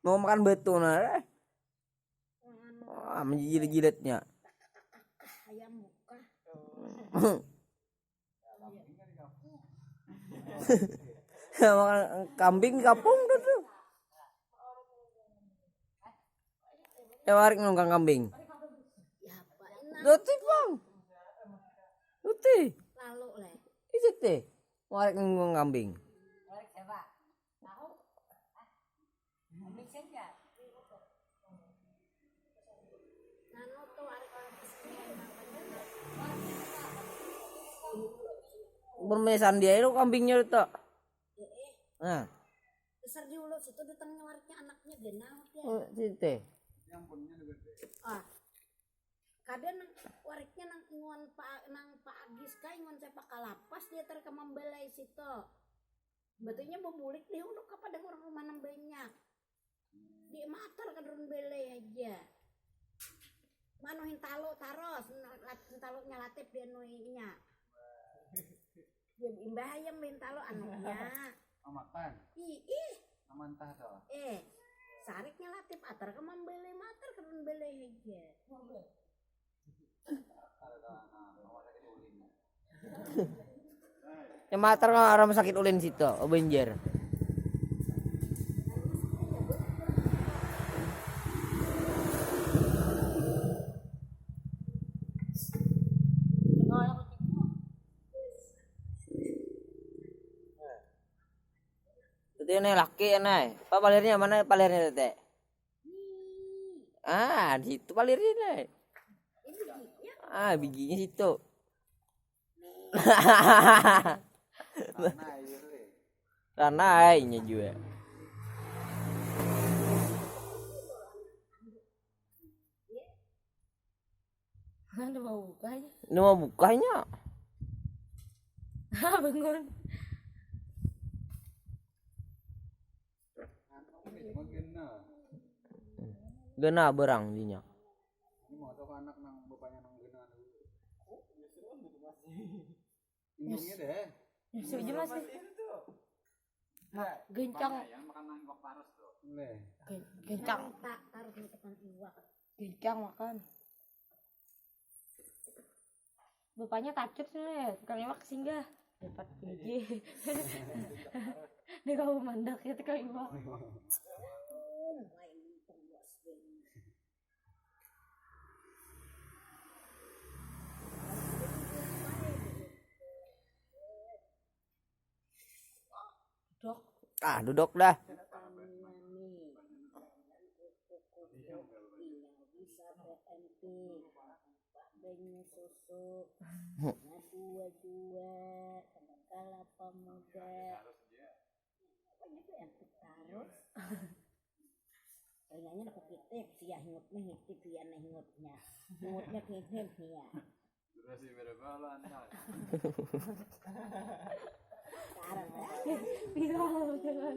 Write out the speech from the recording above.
Mau makan betul nah. Wah, menjilat-jilatnya. Ayam muka. Makan kambing kapung tuh. Ya warik nongkrong kambing. Luti bang. Luti. Lalu le. Itu teh. Warik nongkrong kambing. Warik siapa? Tahu? Kambing senja. Nano tuh warik Bermesan dia itu kambingnya itu. Nah. Besar dulu situ datangnya wariknya anaknya genau ya. Oh, situ. Ah. Kadang wariknya nang ingon Pak Agis ka ingon sepak kalapas dia terkemam belai situ. Betulnya bebulik dia untuk kepada orang rumah nang banyak. Dia matar kadrun belai aja. Manuhin talo taros, talo nyalatip dia nuinya. Dia imbah ayam talo anaknya. Amakan. Ih. Amantah toh. Sarik nyalatip atar kemam belai matar kadrun belai aja. Yang mater orang sakit ulin situ, banjir. Itu nih laki nih. Apa palirnya mana palirnya tete? Ah, di situ palirnya nih. Ah, bijinya situ. Ranainya juga. Ada mau bukanya. Ini mau bukanya. Bangun. Gena berang dinya. Ini mau tau anak nang bapaknya nang gena dulu. Indungnya deh. Nyusu aja masih. Gencang. Yang makan nangkok paras tuh. Gencang. Tak taruh di depan iwak. Gencang makan. Bapaknya takut sih, tukang iwak singgah. Dapat gigi. Dia kalau mandak ya tukang iwak. Duduk dah. Susu, dua, kelapa muda. Banyak tuh yang terus. Kayaknya nak pitik, dia hingutnya hitip dia hingutnya. Hingutnya hitip dia. Durasi berapa lo anda? Viral jangan.